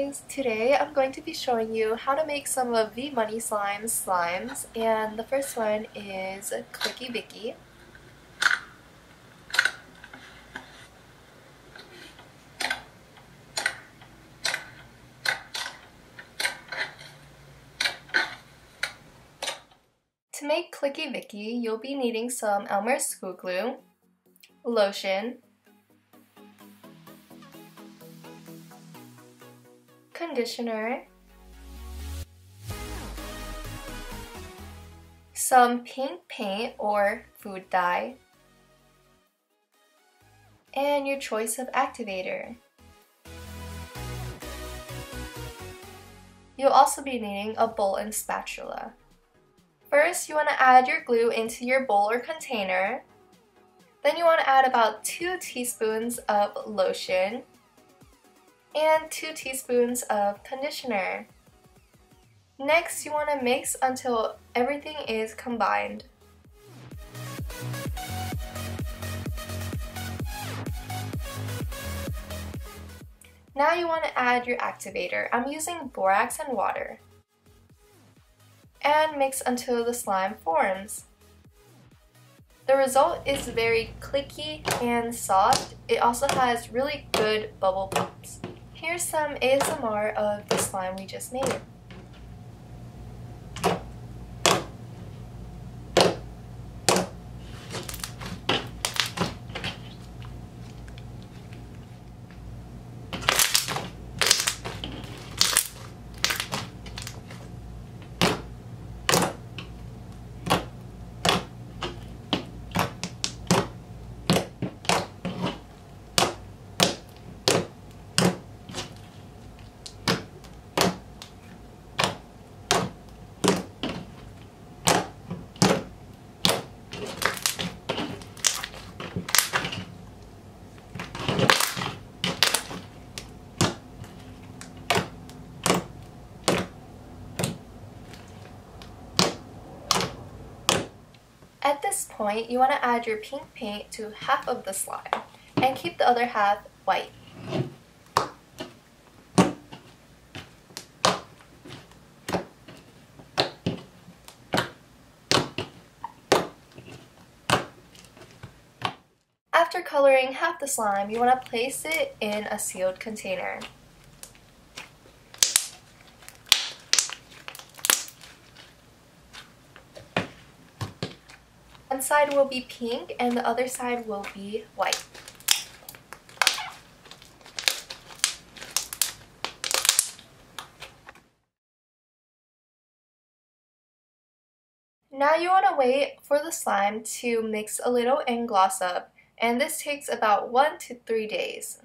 guys! Today I'm going to be showing you how to make some of the money slimes, and the first one is Clicky Vicky. To make Clicky Vicky, you'll be needing some Elmer's school glue, lotion, conditioner, some pink paint or food dye, and your choice of activator. You'll also be needing a bowl and spatula. First, you want to add your glue into your bowl or container. Then you want to add about 2 teaspoons of lotion and 2 teaspoons of conditioner. Next, you want to mix until everything is combined. Now you want to add your activator. I'm using borax and water. And mix until the slime forms. The result is very clicky and soft. It also has really good bubble pops. Here's some ASMR of the slime we just made. At this point, you want to add your pink paint to half of the slime and keep the other half white. After coloring half the slime, you want to place it in a sealed container. One side will be pink and the other side will be white. Now you want to wait for the slime to mix a little and gloss up, and this takes about 1 to 3 days.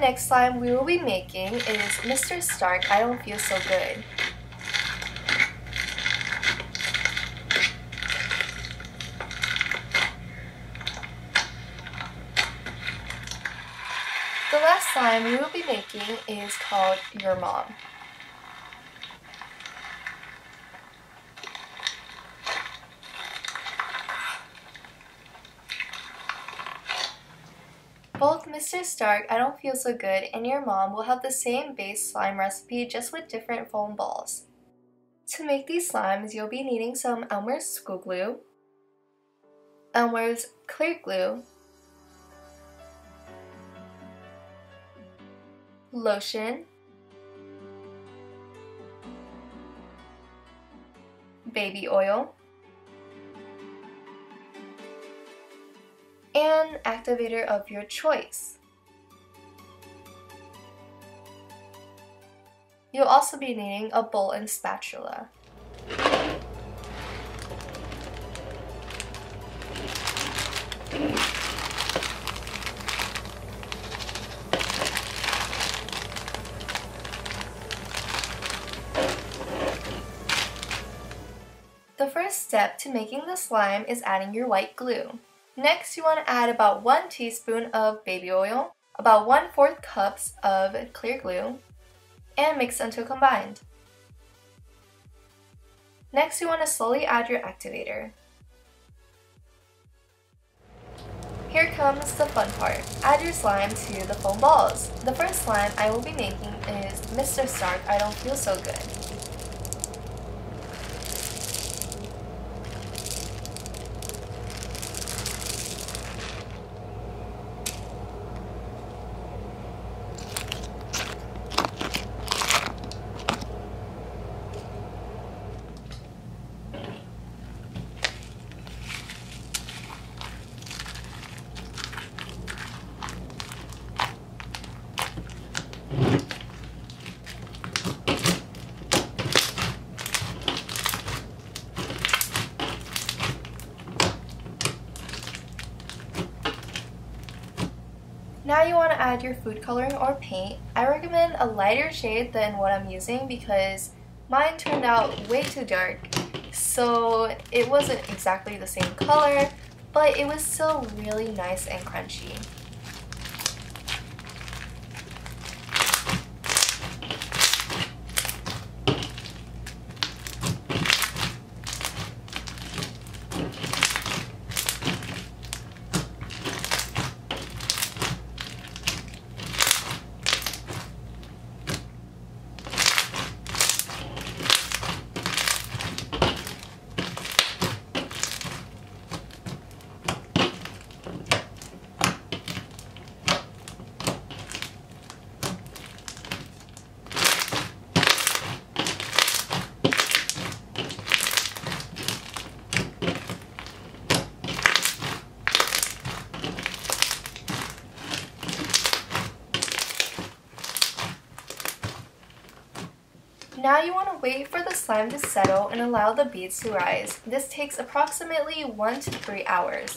next slime we will be making is Mr. Stark, I Don't Feel So Good. The last slime we will be making is called Your Mom. Both Mr. Stark, I Don't Feel So Good, and Your Mom will have the same base slime recipe just with different foam balls. To make these slimes, you'll be needing some Elmer's school glue, Elmer's clear glue, lotion, baby oil, and activator of your choice. You'll also be needing a bowl and spatula. The first step to making the slime is adding your white glue. Next, you want to add about 1 teaspoon of baby oil, about 1/4 cups of clear glue, and mix until combined. Next, you want to slowly add your activator. Here comes the fun part. Add your slime to the foam balls. The first slime I will be making is Mr. Stark, I Don't Feel So Good. Now you want to add your food coloring or paint. I recommend a lighter shade than what I'm using because mine turned out way too dark, so it wasn't exactly the same color, but it was still really nice and crunchy. Now you want to wait for the slime to settle and allow the beads to rise. This takes approximately 1 to 3 hours.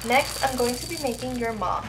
Next, I'm going to be making your moth.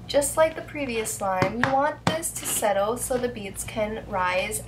Just like the previous slime, you want this to settle so the beads can rise.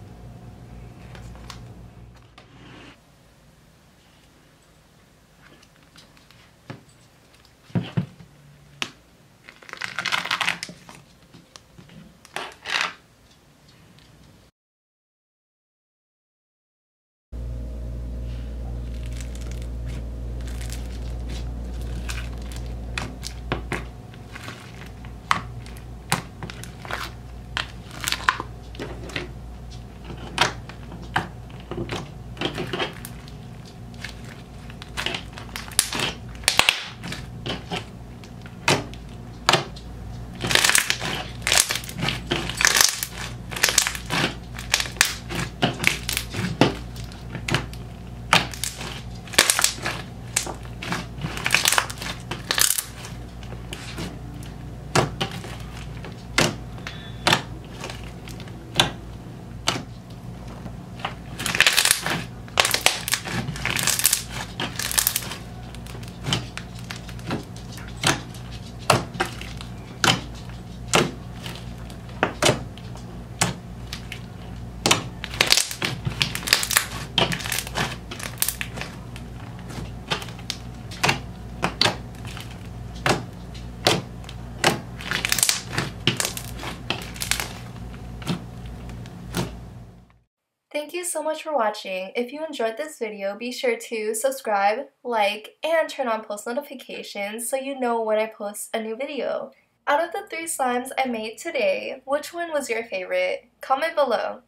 Thank you so much for watching. If you enjoyed this video, be sure to subscribe, like, and turn on post notifications so you know when I post a new video. Out of the 3 slimes I made today, which one was your favorite? Comment below.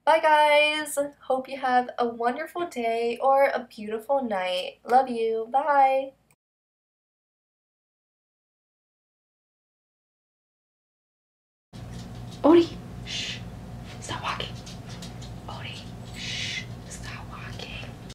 Bye guys! Hope you have a wonderful day or a beautiful night. Love you. Bye! Ori.